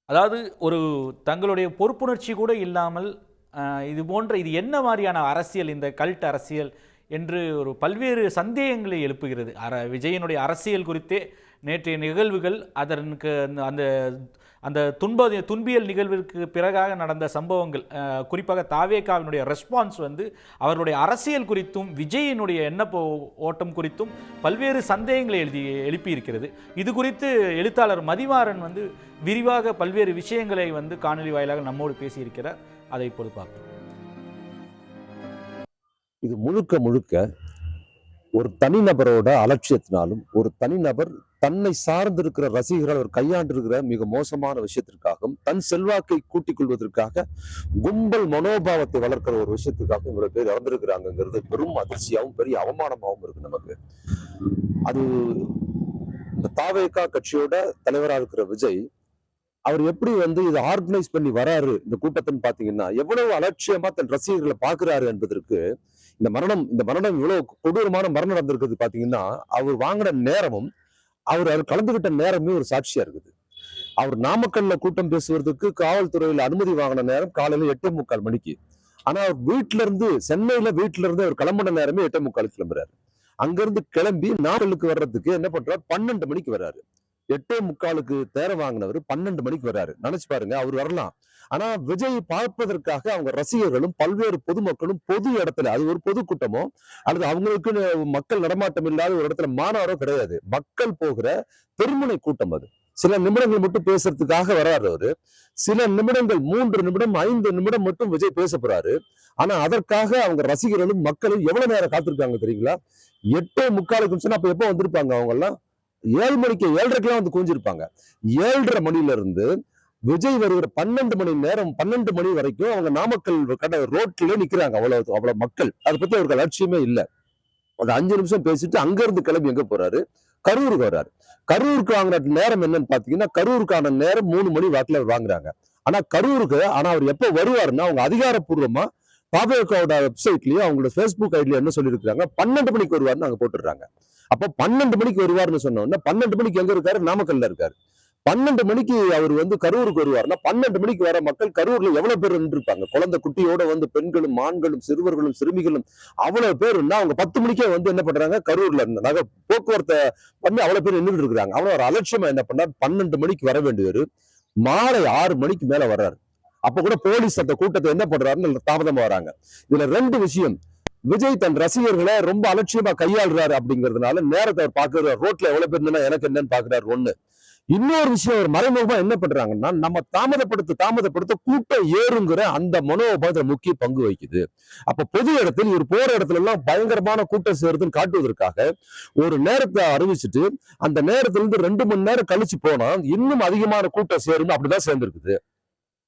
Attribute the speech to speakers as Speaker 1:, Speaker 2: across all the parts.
Speaker 1: அதாவது ஒரு தங்களுடைய பொறுப்புணர்ச்சி கூட இல்லாமல் இது போன்ற இது என்ன மாதிரியான அரசியல், இந்த கல்ட் அரசியல் என்று ஒரு பல்வேறு சந்தேகங்களை எழுப்புகிறது. விஜயனுடைய அரசியல் குறித்தே நேற்றைய நிகழ்வுகள், அதற்கு அந்த அந்த துன்பியல் நிகழ்விற்கு பிறகாக நடந்த சம்பவங்கள், குறிப்பாக தாவேகாவினுடைய ரெஸ்பான்ஸ் அவர்களுடைய அரசியல் குறித்தும் விஜயினுடைய எண்ண ஓட்டம் குறித்தும் பல்வேறு சந்தேகங்களை எழுப்பியிருக்கிறது. இது குறித்து எழுத்தாளர் மதிமாறன் விரிவாக பல்வேறு விஷயங்களை காணொலி வாயிலாக நம்மோடு பேசியிருக்கிறார். அதை இப்போது பார்ப்போம்.
Speaker 2: இது முழுக்க முழுக்க ஒரு தனிநபரோட அலட்சியத்தினாலும், ஒரு தனிநபர் தன்னை சார்ந்திருக்கிற ரசிகர்கள் அவர் கையாண்டிருக்கிற மிக மோசமான விஷயத்திற்காகவும், தன் செல்வாக்கை கூட்டிக் கொள்வதற்காக கும்பல் மனோபாவத்தை வளர்க்கிற ஒரு விஷயத்துக்காக இவ்வளவு பேர் இறந்திருக்கிறாங்கிறது பெரும் அதிர்ச்சியாகவும் பெரிய அவமானமாகவும் இருக்கு நமக்கு. அது இந்த தாவேகா கட்சியோட தலைவராக இருக்கிற விஜய் அவர் எப்படி இதை ஆர்கனைஸ் பண்ணி வராரு இந்த கூட்டத்தின்னு பாத்தீங்கன்னா, எவ்வளவு அலட்சியமா தன் ரசிகர்களை பாக்குறாரு என்பதற்கு இந்த மரணம் இவ்வளவு கொடூரமான மரணம் நடந்திருக்கிறது பாத்தீங்கன்னா, அவர் வாங்கின நேரமும் அவர் கலந்துகிட்ட நேரமே ஒரு சாட்சியா இருக்குது. அவர் நாமக்கல்ல கூட்டம் பேசுவதற்கு காவல்துறையில அனுமதி வாங்கின நேரம் காலையில 8:45 மணிக்கு. ஆனா அவர் சென்னையில இருந்து அவர் கிளம்பின நேரமே 8:45 கிளம்புறாரு. அங்கிருந்து கிளம்பி நாமக்கலுக்கு வர்றதுக்கு என்ன பண்றாரு, 12 மணிக்கு வர்றாரு. 8:45 தேர வாங்கினவர் 12 மணிக்கு வர்றாரு. நினைச்சு பாருங்க, அவர் வரலாம். ஆனா விஜய் பார்ப்பதற்காக அவங்க ரசிகர்களும் பல்வேறு பொதுமக்களும் பொது இடத்துல, அது ஒரு பொதுக்கூட்டமோ அல்லது அவங்களுக்கு மக்கள் நடமாட்டம் இல்லாத ஒரு இடத்துல மாநாடோ கிடையாது, மக்கள் போகிற தெருமுனை கூட்டம். அது சில நிமிடங்கள் மட்டும் பேசுறதுக்காக வர்றாரு அவரு. சில நிமிடங்கள், 3 நிமிடம் 5 நிமிடம் மட்டும் விஜய் பேச போறாரு. ஆனா அதற்காக அவங்க ரசிகர்களும் மக்களும் எவ்வளவு நேரம் காத்திருக்காங்க தெரியுங்களா? 8:45 சொன்னா அப்ப எப்ப வந்திருப்பாங்க அவங்க எல்லாம்? 7 மணிக்கு 7:30 குவிஞ்சிருப்பாங்க. 7:30 மணில இருந்து விஜய் வருகிற 12 மணி நேரம், 12 மணி வரைக்கும் அவங்க நாமக்கல் கடை ரோட்ல நிக்கிறாங்க. அவ்வளவு மக்கள். அதை பத்தி அவருக்கு லட்சியமே இல்லை. அது 5 நிமிஷம் பேசிட்டு அங்க இருந்து கிளம்பி எங்க போறாரு, கரூருக்கு வர்றாரு. கரூருக்கு வாங்கின நேரம் என்னன்னு பாத்தீங்கன்னா, கரூருக்கான நேரம் 3 மணி வாக்குல வாங்குறாங்க. ஆனா அவர் எப்ப வருவாருன்னா, அவங்க அதிகாரப்பூர்வமா பாபகோட வெப்சைட்லயும் அவங்களோட பேஸ்புக் ஐடியில என்ன சொல்லியிருக்காங்க, 12 மணிக்கு வருவாருன்னு அங்க போட்டுடுறாங்க. அப்ப 12 மணிக்கு வருவாருன்னு சொன்ன உடனே 12 மணிக்கு எங்க இருக்காரு, நாமக்கல்ல இருக்காரு. 12 மணிக்கு அவர் கரூருக்கு வருவாருன்னா 12 மணிக்கு வர மக்கள் கரூர்ல எவ்வளவு பேர் நின்றுருப்பாங்க. குழந்தை குட்டியோட பெண்களும் ஆண்களும் சிறுவர்களும் சிறுமிகளும் அவ்வளவு பேர். அவங்க 10 மணிக்கே என்ன பண்றாங்க, கரூர்ல போக்குவரத்தை அவ்வளவு பேர் நின்றுட்டு இருக்கிறாங்க. அவ்வளவு ஒரு அலட்சியமா என்ன பண்ணார், 12 மணிக்கு வர வேண்டியவர் மாலை 6 மணிக்கு மேல வர்றாரு. அப்ப கூட போலீஸ் அந்த கூட்டத்தை என்ன பண்றாருன்னு தாமதமா வராங்க. இதுல 2 விஷயம். விஜய் தன் ரசிகர்களை ரொம்ப அலட்சியமா கையாளுறாரு அப்படிங்கிறதுனால நேரத்தை அவர் பாக்குறாரு. ரோட்ல எவ்வளவு பேர் இருந்தா எனக்கு என்னன்னு பாக்குறாரு. ஒண்ணு. இன்னொரு விஷயம், ஒரு மறைமுகமா என்ன பண்றாங்கன்னா, நம்ம தாமதப்படுத்த கூட்டம் ஏறுங்கிற அந்த மனோபாவத்தை முக்கிய பங்கு வகிக்குது. அப்ப பொது இடத்தில் இவர் போற இடத்துல எல்லாம் பயங்கரமான கூட்டம் சேருதுன்னு காட்டுவதற்காக ஒரு நேரத்தை அறிவிச்சுட்டு அந்த நேரத்துல இருந்து 2 மணி நேரம் கழிச்சு போனா இன்னும் அதிகமான கூட்டம் சேரும்னு அப்படிதான் சேர்ந்திருக்குது.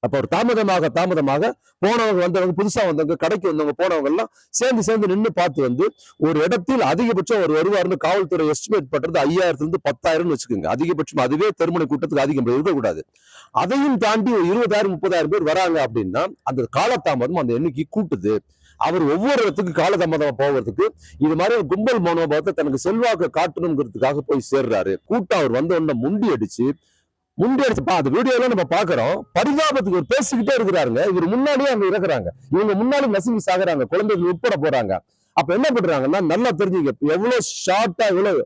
Speaker 2: அப்ப ஒரு தாமதமாக போனவங்க வந்தவங்க, புதுசா வந்தவங்க, கடைக்கு வந்தவங்க, போனவங்க எல்லாம் சேர்ந்து நின்று பார்த்து ஒரு இடத்தில் அதிகபட்சம் ஒரு வருவாருன்னு காவல்துறை எஸ்டிமேட் பண்றது 5000 இருந்து 10,000 வச்சுக்கோங்க. அதிகபட்சம் அதுவே தெருமுனை கூட்டத்துக்கு அதிகம் இருக்கக்கூடாது. அதையும் தாண்டி ஒரு 20,000 30,000 பேர் வராங்க அப்படின்னா அந்த காலதாமதம் அந்த எண்ணிக்கை கூட்டுது. அவர் ஒவ்வொரு இடத்துக்கு காலதாமதமா போவதற்கு இது மாதிரி ஒரு கும்பல் மனோபாவத்தை தனக்கு செல்வாக்கு காட்டணுங்கிறதுக்காக போய் சேர்றாரு. கூட்டம் அவர் வந்த உடனே முண்டி அடிச்சு அந்த வீடியோல நம்ம பாக்குறோம். பரிதாபத்துக்கு ஒரு பேசிக்கிட்டே இருக்கிறாருங்க. இவர் முன்னாடியே அங்க இருக்கிறாங்க. இவங்க முன்னாடி நசுங்கி சாகுறாங்க. குழந்தைகள் உட்பட போறாங்க. அப்ப என்ன பண்றாங்கன்னா, நல்லா தெரிஞ்சுங்க, எவ்வளவு ஷார்ட்டா, எவ்வளவு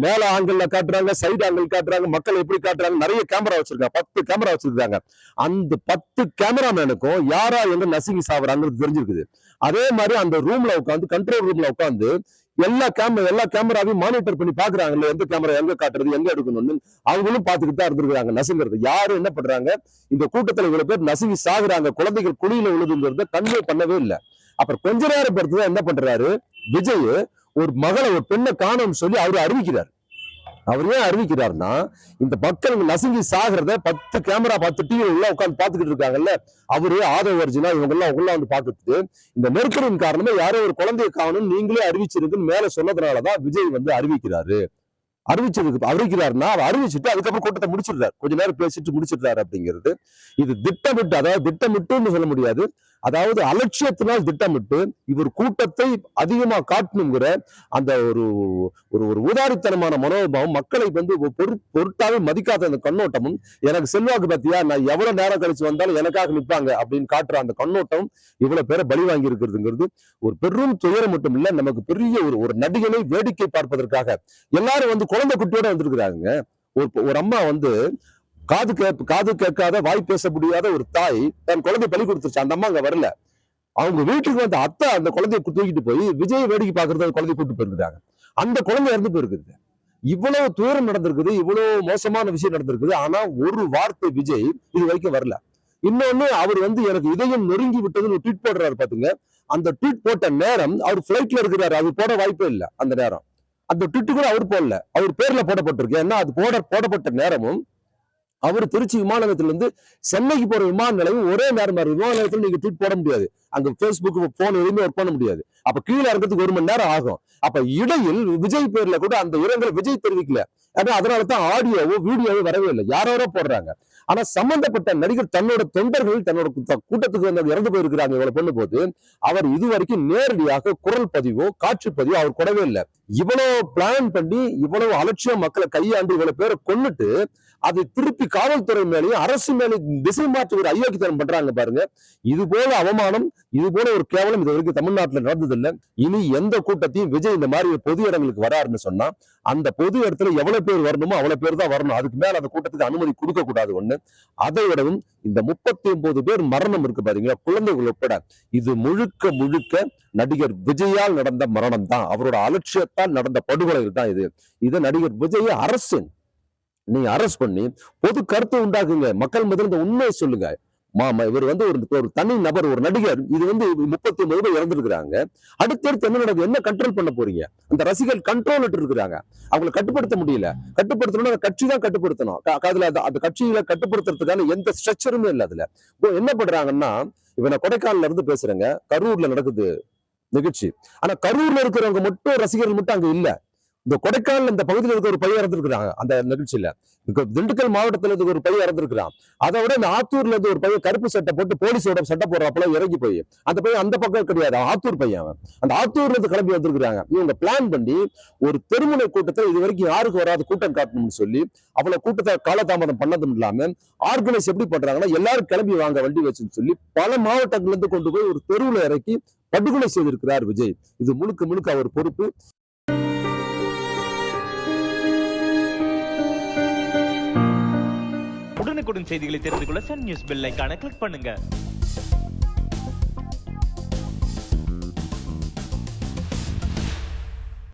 Speaker 2: மேல ஆங்கிள் காட்டுறாங்க, சைடு ஆங்கிள் காட்டுறாங்க, மக்கள் எப்படி காட்டுறாங்க. நிறைய கேமரா வச்சிருக்காங்க. 10 கேமரா வச்சிருக்காங்க. அந்த 10 கேமராமேனுக்கும் யாரா எங்க நசுங்கி சாகுறாங்கிறது தெரிஞ்சிருக்குது. அதே மாதிரி அந்த ரூம்ல உட்காந்து, கண்ட்ரோல் ரூம்ல உட்காந்து எல்லா கேமராவையும் மானிட்டர் பண்ணி பாக்குறாங்கல்ல, எந்த கேமரா எங்க காட்டுறது, எங்க எடுக்கணும்னு அவங்களும் பாத்துக்கிட்டு தான் இருந்திருக்காங்க. நசுங்கிறது யாரும் என்ன பண்றாங்க, இந்த கூட்டத்துல இவ்வளவு பேர் நசுங்கி சாகுறாங்க, குழந்தைகள் குழியில விழுதுங்கிறத கன்வே பண்ணவே இல்லை. அப்புறம் கொஞ்ச நேரம் பொறுத்துதான் என்ன பண்றாரு, விஜய் ஒரு பெண்ணை காணும்னு சொல்லி அவரு அறிவிக்கிறார். அவர் ஏன் அறிவிக்கிறாருன்னா, இந்த மக்கள் நசுங்கி சாகிறத 10 கேமரா 10 டிவி உள்ள உட்காந்து பாத்துக்கிட்டு இருக்காங்கல்ல, அவரு ஆதவ அர்ஜுனா இவங்க எல்லாம் உள்ள பார்த்துட்டு இந்த நெருக்கடியின் காரணமா யாரோ ஒரு குழந்தையை காணும் நீங்களே அறிவிச்சிருக்குன்னு மேல சொன்னதுனாலதான் விஜய் அறிவிக்கிறாரு. அறிவிக்கிறாருன்னா அவர் அறிவிச்சுட்டு அதுக்கப்புறம் கூட்டத்தை முடிச்சிடுறாரு. கொஞ்ச நேரம் பேசிட்டு முடிச்சிடுறாரு அப்படிங்கிறது. இது திட்டமிட்டு, அதாவது திட்டமிட்டுன்னு சொல்ல முடியாது, அதாவது அலட்சியத்தினால் திட்டமிட்டு இவர் கூட்டத்தை அதிகமா காட்டணுங்கிற அந்த ஒரு ஒரு ஒரு ஊதாரித்தனமான மனோபாவம், மக்களை வந்து பொருட்டாவே மதிக்காத அந்த கண்ணோட்டமும், எனக்கு செல்வாக்கு பத்தியா, நான் எவ்வளவு நேரம் கழிச்சு வந்தாலும் எனக்காக நிற்பாங்க அப்படின்னு காட்டுற அந்த கண்ணோட்டம் இவ்வளவு பேரை பலி வாங்கி இருக்கிறதுங்கிறது ஒரு பெரும் துயரம் மட்டும் இல்ல, நமக்கு பெரிய ஒரு நடிகனை வேடிக்கை பார்ப்பதற்காக எல்லாரும் வந்து குழந்தை குட்டியோட வந்திருக்கிறாங்க. ஒரு அம்மா வந்து காது கேட்காத, வாய் பேச முடியாத ஒரு தாய் தன் குழந்தை பலி கொடுத்துருச்சு. அந்த அம்மா அங்க வரல. அவங்க வீட்டுக்கு வந்து அத்தை அந்த குழந்தைய தூக்கிட்டு போய் விஜய் வேடிக்கை பார்க்கறது அந்த குழந்தைய கூட்டு போயிருக்காங்க. அந்த குழந்தை இறந்து போயிருக்குது. இவ்வளவு துயரம் நடந்திருக்குது, இவ்வளவு மோசமான விஷயம் நடந்திருக்குது. ஆனா ஒரு வார்த்தை விஜய் இது வரைக்கும் வரல. இன்னொன்னு, அவர் வந்து எனக்கு இதயம் நெருங்கி விட்டதுன்னு ஒரு ட்வீட் போடுறாரு பாத்துங்க. அந்த ட்வீட் போட்ட நேரம் அவர் பிளைட்ல இருக்கிறாரு. அது போட வாய்ப்பே இல்லை. அந்த நேரம் அந்த ட்வீட் கூட அவர் போடல, அவர் பேர்ல போடப்பட்டிருக்கு. ஏன்னா அது போடப்பட்ட நேரமும் அவர் திருச்சி விமான நிலையத்திலிருந்து சென்னைக்கு போற விமான நிலையம் ஒரே நேரம். விமான நிலையத்தில் நீங்க ட்வீட் போட முடியாது. அங்க பேஸ்புக், போன் எதுவுமே ஒர்க் பண்ண முடியாது. அப்ப கீழே இறக்கிறதுக்கு 1 மணி நேரம் ஆகும். அப்ப இடையில் விஜய் பேர்ல கூட அந்த இரங்கலை விஜய் தெரிவிக்கல. ஏன்னா அதனாலதான் ஆடியோவோ வீடியோவோ வரவே இல்லை. யாரோ போடுறாங்க. ஆனா சம்பந்தப்பட்ட நடிகர் தன்னோட தொண்டர்கள் தன்னோட கூட்டத்துக்கு வந்து இறந்து போயிருக்கிறாங்க இவ்வளவு பண்ணு போது அவர் இதுவரைக்கும் நேரடியாக குரல் பதிவோ காட்சி பதிவோ அவர் கூடவே இல்லை. இவ்வளவு பிளான் பண்ணி இவ்வளவு அலட்சியம் மக்களை கையாண்டு இவ்வளவு பேரை கொன்னுட்டு அதை திருப்பி காவல்துறை மேலேயும் அரசு மேலேயும் திசை மாற்றுகிற அயோக்கியத்தனம் பண்றாங்க பாருங்க. இது போல அவமானம், இது போல ஒரு கேவலம் இது வரைக்கும் தமிழ்நாட்டுல நடந்ததில்லை. இனி எந்த கூட்டத்தையும் விஜய் இந்த மாதிரி பொது இடங்களுக்கு வராருன்னு சொன்னா அந்த பொது இடத்துல எவ்வளவு பேர் வரணுமோ அவ்வளவு பேர் தான் வரணும். அதுக்கு மேல அந்த கூட்டத்துக்கு அனுமதி கொடுக்க கூடாது. ஒண்ணு. அதை விடவும் இந்த 39 பேர் மரணம் இருக்கு பாருங்களா, குழந்தைகள் உட்பட, இது முழுக்க முழுக்க நடிகர் விஜயால் நடந்த மரணம் தான். அவரோட அலட்சியத்தால் நடந்த படுகொலைகள் தான் இது. இதை நடிகர் விஜயை நீங்க அரெஸ்ட் பண்ணி பொது கருத்து உண்டாக்குங்க. மக்கள் முதல்ல இந்த உண்மையை சொல்லுங்க. இவர் வந்து ஒரு தனி நபர், ஒரு நடிகர். இது வந்து 39 பேர் இறந்துருக்காங்க. அடுத்தடுத்து என்ன நடக்குது? என்ன கண்ட்ரோல் பண்ண போறீங்க? அந்த ரசிகர்கள் கண்ட்ரோல் இருக்கிறாங்க. அவங்களை கட்டுப்படுத்த முடியல. கட்டுப்படுத்தணும் அந்த கட்சி தான் கட்டுப்படுத்தணும். அதுல அந்த கட்சியில கட்டுப்படுத்துறதுக்கான எந்த ஸ்ட்ரக்சருமே இல்லை. அதுல என்ன பண்றாங்கன்னா, இப்ப நான் கொடைக்கானல்ல இருந்து பேசுறேங்க. கரூர்ல நடக்குது நிகழ்ச்சி. ஆனா கரூர்ல இருக்கிறவங்க மட்டும், ரசிகர்கள் மட்டும் அங்க இல்ல. இந்த கொடைக்கானல் இந்த பகுதியில் இருக்க ஒரு பையன் இறந்துருக்காங்க அந்த நிகழ்ச்சியில. திண்டுக்கல் மாவட்டத்துல இருந்து ஒரு பையன் இறந்துருக்கான். அதை விட இந்த ஆத்தூர்ல இருந்து ஒரு பையன் கருப்பு சட்டை போட்டு போலீஸோட சட்டை போடுறப்பல இறங்கி போய் அந்த பையன் அந்த பக்கம் கிடையாது, ஆத்தூர் பையன். அவன் அந்த ஆத்தூர்ல இருந்து கிளம்பி வந்திருக்காங்க. இவங்க பிளான் பண்ணி ஒரு தெருமுனை கூட்டத்தை இது வரைக்கும் யாருக்கு வராது கூட்டம் காட்டணும்னு சொல்லி அவ்வளவு கூட்டத்தை காலதாமதம் பண்ணதும் இல்லாம ஆர்கனைஸ் எப்படி பண்றாங்கன்னா, எல்லாரும் கிளம்பி வாங்க வண்டி வச்சுன்னு சொல்லி பல மாவட்டங்கள்ல இருந்து கொண்டு போய் ஒரு தெருவுல இறக்கி படுகொலை செய்திருக்கிறார் விஜய். இது முழுக்க முழுக்க அவர் பொறுப்பு.
Speaker 3: உடனுக்குடன் செய்திகளை தெரிந்து கொள்ள சன் நியூஸ் பெல் ஐகானை கிளிக் பண்ணுங்க.